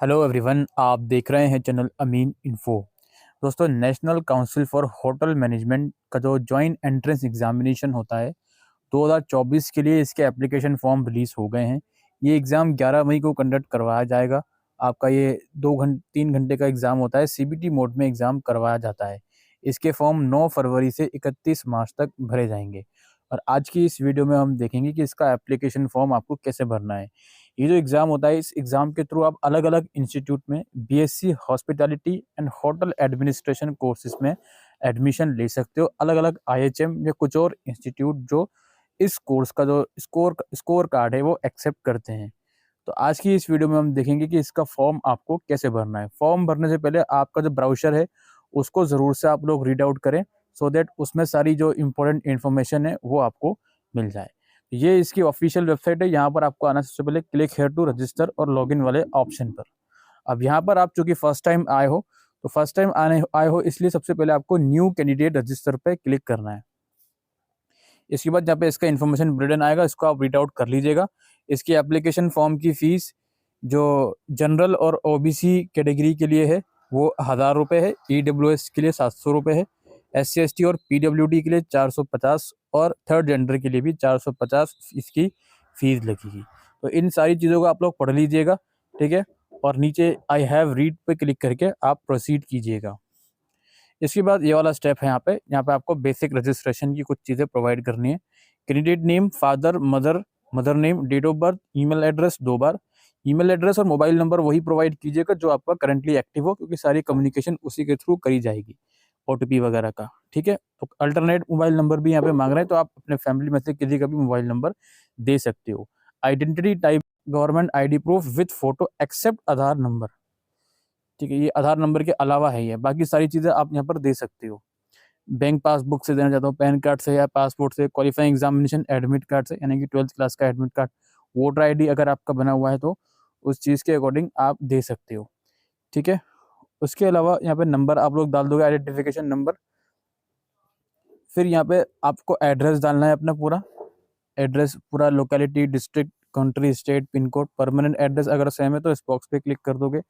Hello everyone, आप देख रहे हैं चैनल अमीन इन्फो। दोस्तों, national council for hotel management का जो जॉइंट एंट्रेंस एग्जामिनेशन होता है 2024 के लिए इसके एप्लीकेशन फॉर्म रिलीज़ हो गए हैं। ये एग्ज़ाम 11 मई को कंडक्ट करवाया जाएगा। आपका ये 3 घंटे का एग्ज़ाम होता है, सीबीटी मोड में एग्ज़ाम करवाया जाता है। इसके फॉर्म 9 फरवरी से 31 मार्च तक भरे जाएंगे। और आज की इस वीडियो में हम देखेंगे कि इसका एप्लीकेशन फॉर्म आपको कैसे भरना है। ये जो एग्ज़ाम होता है, इस एग्ज़ाम के थ्रू आप अलग-अलग इंस्टीट्यूट में BSc hospitality and hotel administration courses में एडमिशन ले सकते हो। अलग-अलग आईएचएम या कुछ और इंस्टीट्यूट जो इस कोर्स का जो स्कोर कार्ड है वो एक्सेप्ट करते हैं। तो आज की इस वीडियो में हम देखेंगे कि इसका फॉर्म आपको कैसे भरना है। फॉर्म भरने से पहले आपका जो ब्राउज़र है उसको ज़रूर से आप लोग रीड आउट करें, सो दैट उसमें सारी जो इम्पोर्टेंट इन्फॉर्मेशन है वो आपको मिल जाए। ये इसकी ऑफिशियल वेबसाइट है। यहाँ पर आपको आना सबसे पहले क्लिक हेयर टू रजिस्टर और लॉगिन वाले ऑप्शन पर। अब यहाँ पर आप चूंकि फर्स्ट टाइम आए हो, तो फर्स्ट टाइम आए हो इसलिए सबसे पहले आपको न्यू कैंडिडेट रजिस्टर पे क्लिक करना है। इसके बाद जहाँ पे इसका इन्फॉर्मेशन बुलेटिन आएगा, इसको आप रीड आउट कर लीजिएगा। इसकी एप्लीकेशन फॉर्म की फ़ीस जो जनरल और ओबीसी कैटेगरी के लिए है वो 1000 रुपये है, ईडब्ल्यूएस के लिए 700 रुपये है, एससी एसटी और पीडब्ल्यूडी के लिए 450 और थर्ड जेंडर के लिए भी 450 इसकी फ़ीस लगेगी। तो इन सारी चीज़ों को आप लोग पढ़ लीजिएगा, ठीक है। और नीचे आई हैव रीड पे क्लिक करके आप प्रोसीड कीजिएगा। इसके बाद ये वाला स्टेप है, यहाँ पे आपको बेसिक रजिस्ट्रेशन की कुछ चीज़ें प्रोवाइड करनी है। Candidate name, father, mother name, date of birth, email address 2 बार। ईमेल एड्रेस और मोबाइल नंबर वही प्रोवाइड कीजिएगा जो आपका करंटली एक्टिव हो, क्योंकि सारी कम्युनिकेशन उसी के थ्रू करी जाएगी, ओटीपी वगैरह का, ठीक है। तो अल्टरनेट मोबाइल नंबर भी यहाँ पे मांग रहे हैं, तो आप अपने फैमिली में से किसी का भी मोबाइल नंबर दे सकते हो। Identity type government ID proof with photo except Aadhaar number, ठीक है। ये आधार नंबर के अलावा है, ये बाकी सारी चीज़ें आप यहाँ पर दे सकते हो। बैंक पासबुक से देना चाहता हूँ, पैन कार्ड से या पासपोर्ट से, क्वालिफाइंग एग्जामिनेशन एडमिट कार्ड से यानी कि 12th क्लास का एडमिट कार्ड, वोटर आईडी अगर आपका बना हुआ है तो उस चीज़ के अकॉर्डिंग आप दे सकते हो, ठीक है। उसके अलावा यहाँ पे नंबर आप लोग डाल दोगे, आइडेंटिफिकेशन नंबर। फिर यहाँ पे आपको एड्रेस डालना है अपना पूरा एड्रेस, पूरा locality, district, country, state, pin code, permanent address अगर सेम है तो इस बॉक्स पे क्लिक कर दोगे।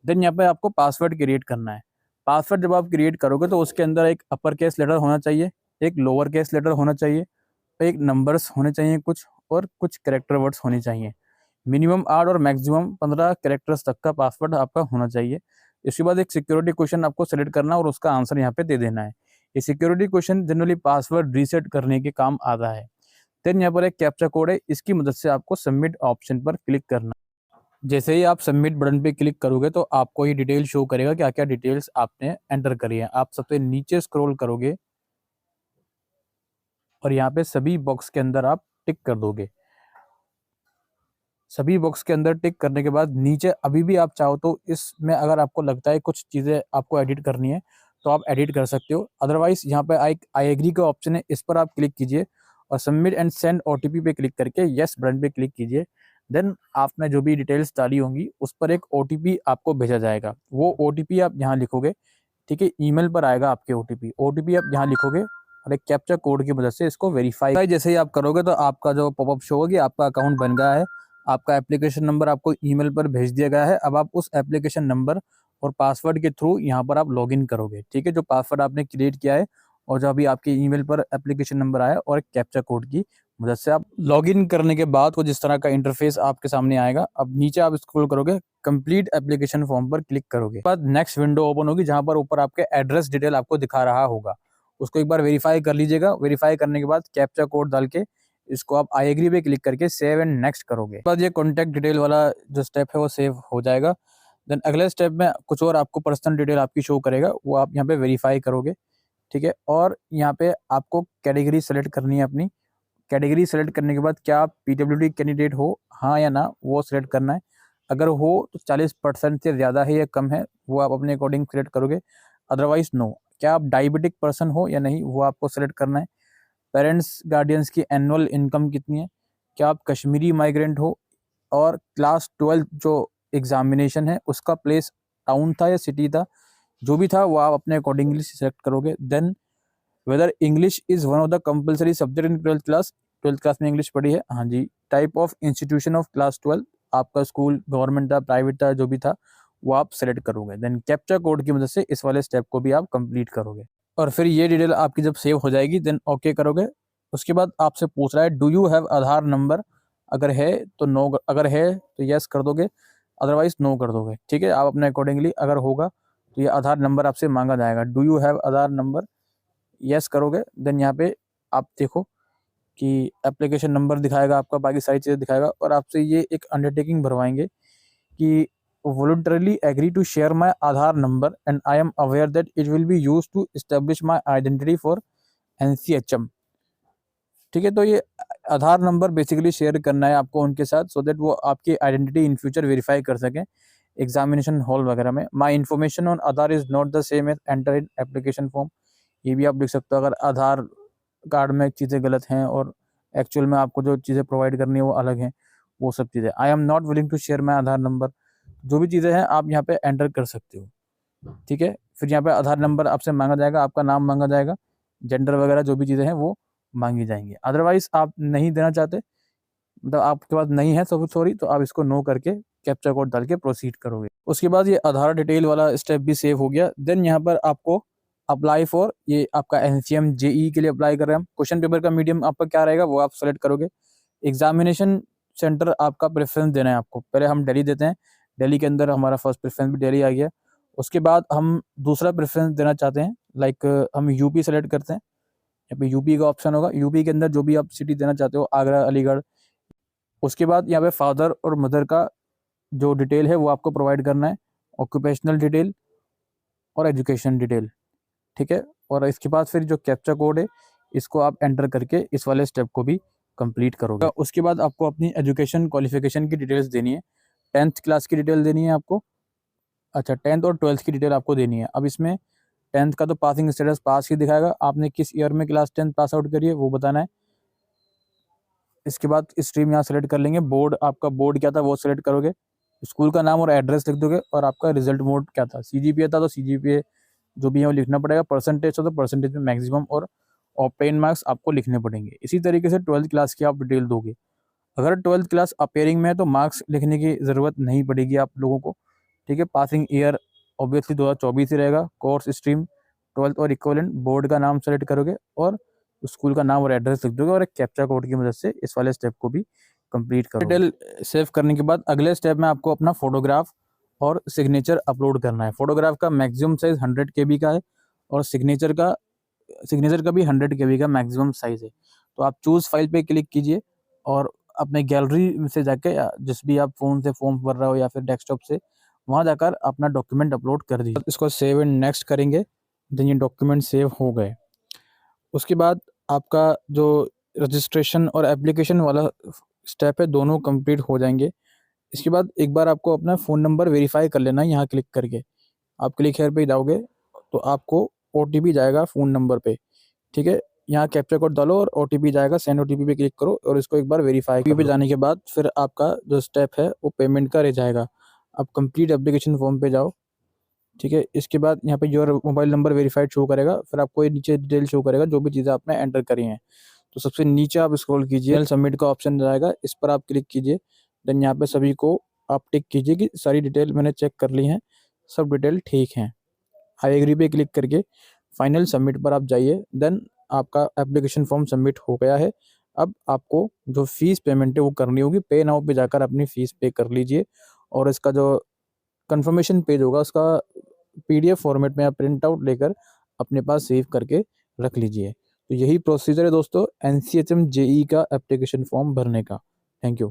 देन यहाँ पे आपको पासवर्ड क्रिएट करना है। पासवर्ड जब आप क्रिएट करोगे तो उसके अंदर एक अपर केस लेटर होना चाहिए, एक लोअर केस लेटर होना चाहिए, एक नंबर्स होने चाहिए कुछ, और कुछ कैरेक्टर वर्ड्स होने चाहिए। मिनिमम 8 और मैक्सिमम 15 कैरेक्टर्स तक का पासवर्ड आपका होना चाहिए। इसके बाद एक सिक्योरिटी क्वेश्चन आपको सेलेक्ट करना और उसका आंसर यहाँ पे दे देना है। ये security question generally password reset करने के काम आता है। देन यहाँ पर एक कैप्चा कोड है, इसकी मदद से आपको सबमिट ऑप्शन पर क्लिक करना। जैसे ही आप सबमिट बटन पे क्लिक करोगे तो आपको ये डिटेल शो करेगा क्या क्या डिटेल्स आपने एंटर करी है। आप सबसे नीचे स्क्रॉल करोगे और यहाँ पे सभी बॉक्स के अंदर आप टिक कर दोगे। सभी बॉक्स के अंदर टिक करने के बाद नीचे अभी भी आप चाहो तो इसमें अगर आपको लगता है कुछ चीज़ें आपको एडिट करनी है तो आप एडिट कर सकते हो। अदरवाइज यहाँ पे आई एग्री का ऑप्शन है, इस पर आप क्लिक कीजिए और सबमिट एंड सेंड ओटीपी पे क्लिक करके यस बटन पे क्लिक कीजिए। देन आपने जो भी डिटेल्स डाली होंगी उस पर एक ओटीपी आपको भेजा जाएगा। वो ओटीपी आप यहाँ लिखोगे, ठीक है। ईमेल पर आएगा आपके ओटीपी आप यहाँ लिखोगे और एक कैप्चा कोड की मदद से इसको वेरीफाई जैसे ही आप करोगे तो आपका जो पॉपअप शो होगी, आपका अकाउंट बन गया है, आपका एप्लीकेशन नंबर आपको ईमेल पर भेज दिया गया है। अब आप उस एप्लीकेशन नंबर और पासवर्ड के थ्रू यहाँ पर आप लॉगिन करोगे, ठीक है। जो पासवर्ड आपने क्रिएट किया है और जो अभी आपके ईमेल पर एप्लीकेशन नंबर आया और एक कैप्चा कोड की मदद से आप लॉगिन करने के बाद कुछ इस तरह का इंटरफेस आपके सामने आएगा। अब नीचे आप स्क्रॉल करोगे, कंप्लीट एप्लीकेशन फॉर्म पर क्लिक करोगे, बाद नेक्स्ट विंडो ओपन होगी जहां पर ऊपर आपके एड्रेस डिटेल आपको दिखा रहा होगा। उसको एक बार वेरीफाई कर लीजिएगा। वेरीफाई करने के बाद कैप्चा कोड डाल के इसको आप आई एग्री पे क्लिक करके सेव एंड नेक्स्ट करोगे। बाद ये कॉन्टैक्ट डिटेल वाला जो स्टेप है वो सेव हो जाएगा। देन अगले स्टेप में कुछ और आपको पर्सनल डिटेल आपकी शो करेगा, वो आप यहाँ पे वेरीफाई करोगे, ठीक है। और यहाँ पे आपको कैटेगरी सेलेक्ट करनी है अपनी। कैटेगरी सेलेक्ट करने के बाद क्या आप पीडब्ल्यूडी कैंडिडेट हो, हाँ या ना, वो सिलेक्ट करना है। अगर हो तो 40% से ज़्यादा है या कम है वो आप अपने अकॉर्डिंग सिलेक्ट करोगे, अदरवाइज नो। क्या आप डायबिटिक पर्सन हो या नहीं वो आपको सेलेक्ट करना है। पेरेंट्स गार्डियंस की एनुअल इनकम कितनी है, क्या आप कश्मीरी माइग्रेंट हो, और क्लास 12 जो एग्जामिनेशन है उसका प्लेस टाउन था या सिटी था, जो भी था वो आप अपने अकॉर्डिंगली सिलेक्ट करोगे। Then whether English is one of the compulsory subject in 12th class, 12th class में इंग्लिश पढ़ी है, हाँ जी। Type of institution of class 12, आपका स्कूल गवर्नमेंट था, प्राइवेट था, जो भी था वो आप सेलेक्ट करोगे। देन कैप्चा कोड की मदद से इस वाले स्टेप को भी आप कंप्लीट करोगे और फिर ये डिटेल आपकी जब सेव हो जाएगी देन ओके करोगे। उसके बाद आपसे पूछ रहा है do you have Aadhaar number, अगर है तो नो, अगर है तो यस कर दोगे, अदरवाइज नो कर दोगे। ठीक है, आप अपने अकॉर्डिंगली, अगर होगा तो ये आधार नंबर आपसे मांगा जाएगा। Do you have Aadhaar number, yes करोगे। देन यहाँ पे आप देखो कि एप्लीकेशन नंबर दिखाएगा आपका, बाकी सारी चीज़ें दिखाएगा और आपसे ये एक अंडरटेकिंग भरवाएंगे कि voluntarily agree to share my Aadhaar number and I am aware that it will be used to establish my identity for NCHM। ठीक है, तो ये आधार नंबर बेसिकली शेयर करना है आपको उनके साथ, सो दैट वो आपकी आइडेंटिटी इन फ्यूचर वेरीफाई कर सकें एग्जामिनेशन हॉल वगैरह में। My information on Aadhaar is not the same as enter in application form, ये भी आप लिख सकते हो अगर आधार कार्ड में चीज़ें गलत हैं और एक्चुअल में आपको जो चीज़ें प्रोवाइड करनी है वो अलग हैं, वो सब चीज़ें। I am not willing to share my Aadhaar number, जो भी चीज़ें हैं आप यहाँ पे एंटर कर सकते हो। ठीक है, फिर यहाँ पे आधार नंबर आपसे मांगा जाएगा, आपका नाम मांगा जाएगा, जेंडर वगैरह जो भी चीज़ें हैं वो मांगी जाएंगी। अदरवाइज आप नहीं देना चाहते, मतलब आपके पास नहीं है तो सॉरी, तो आप इसको नो करके कैप्चा कोड डाल के प्रोसीड करोगे। उसके बाद ये आधार डिटेल वाला स्टेप भी सेव हो गया। देन यहाँ पर आपको अप्लाई फॉर, ये आपका NCM JEE के लिए अप्लाई कर रहे हैं हम। क्वेश्चन पेपर का मीडियम आपका क्या रहेगा वो आप सेलेक्ट करोगे। एग्जामिनेशन सेंटर आपका प्रेफरेंस देना है आपको, पहले हम दिल्ली देते हैं, दिल्ली के अंदर हमारा फर्स्ट प्रेफरेंस भी दिल्ली आ गया। उसके बाद हम दूसरा प्रेफरेंस देना चाहते हैं, लाइक हम यूपी सेलेक्ट करते हैं, यहाँ पे यूपी का ऑप्शन होगा, यूपी के अंदर जो भी आप सिटी देना चाहते हो, आगरा, अलीगढ़। उसके बाद यहाँ पे फादर और मदर का जो डिटेल है वो आपको प्रोवाइड करना है, ऑक्यूपेशनल डिटेल और एजुकेशन डिटेल। ठीक है, और इसके बाद फिर जो कैप्चा कोड है इसको आप एंटर करके इस वाले स्टेप को भी कंप्लीट करोगे। उसके बाद आपको अपनी एजुकेशन क्वालिफिकेशन की डिटेल्स देनी है, 10th क्लास की डिटेल देनी है आपको। अच्छा, 10th और 12th की डिटेल आपको देनी है। अब इसमें 10th का तो पासिंग स्टेटस पास ही दिखाएगा, आपने किस ईयर में क्लास 10 पास आउट करी है वो बताना है। इसके बाद स्ट्रीम यहाँ सेलेक्ट कर लेंगे, बोर्ड आपका बोर्ड क्या था वो सेलेक्ट करोगे, स्कूल का नाम और एड्रेस लिख दोगे और आपका रिजल्ट मोड क्या था, CGPA था तो CGPA जो भी है वो लिखना पड़ेगा, परसेंटेज हो तो परसेंटेज में मैक्सिमम और ऑब्टेन मार्क्स आपको लिखने पड़ेंगे। इसी तरीके से 12th क्लास की आप डिटेल दोगे। अगर 12th क्लास अपेयरिंग में है तो मार्क्स लिखने की ज़रूरत नहीं पड़ेगी आप लोगों को। ठीक है, पासिंग ईयर ऑब्वियसली 2024 ही रहेगा, कोर्स स्ट्रीम 12th और इक्विवेलेंट, बोर्ड का नाम सेलेक्ट करोगे और स्कूल का नाम और एड्रेस लिख दोगे और एक कैप्चा कोड की मदद से इस वाले स्टेप को भी कंप्लीट करोगे। डिटेल सेव करने के बाद अगले स्टेप में आपको अपना फोटोग्राफ और सिग्नेचर अपलोड करना है। फोटोग्राफ का मैक्सिमम साइज 100 KB का है और सिग्नेचर का भी 100 KB का मैक्सिमम साइज है। तो आप चूज फाइल पे क्लिक कीजिए और अपने गैलरी में से जाके, जिस भी आप फ़ोन से फॉर्म भर रहे हो या फिर डेस्कटॉप से, वहाँ जाकर अपना डॉक्यूमेंट अपलोड कर दीजिए। इसको सेव एंड नेक्स्ट करेंगे, देन ये डॉक्यूमेंट सेव हो गए। उसके बाद आपका जो रजिस्ट्रेशन और एप्लीकेशन वाला स्टेप है दोनों कंप्लीट हो जाएंगे। इसके बाद एक बार आपको अपना फ़ोन नंबर वेरीफाई कर लेना है, यहाँ क्लिक करके आप क्लिक हेयर पे जाओगे तो आपको OTP जाएगा फ़ोन नंबर पे। ठीक है, यहाँ कैप्चा कोड डालो और OTP जाएगा, सेंड OTP पे क्लिक करो और इसको एक बार वेरीफाई पे जाने के बाद फिर आपका जो स्टेप है वो पेमेंट का रह जाएगा। आप कंप्लीट एप्लीकेशन फॉर्म पे जाओ। ठीक है, इसके बाद यहाँ पे your mobile number verified show करेगा, फिर आपको ये नीचे डिटेल शो करेगा जो भी चीज़ें आपने एंटर करी हैं। तो सबसे नीचे आप स्क्रॉल कीजिए, सबमिट का ऑप्शन आएगा, इस पर आप क्लिक कीजिए। देन यहाँ पे सभी को आप टिक कीजिए कि सारी डिटेल मैंने चेक कर ली हैं, सब डिटेल ठीक हैं। आई एग्री पे क्लिक करके फाइनल सबमिट पर आप जाइए। देन आपका एप्लीकेशन फॉर्म सबमिट हो गया है। अब आपको जो फीस पेमेंट है वो करनी होगी, पे नाउ पे जाकर अपनी फ़ीस पे कर लीजिए और इसका जो कंफर्मेशन पेज होगा उसका PDF फॉर्मेट में आप प्रिंट आउट लेकर अपने पास सेव करके रख लीजिए। तो यही प्रोसीजर है दोस्तों NCHM JEE का एप्लीकेशन फॉर्म भरने का। Thank you.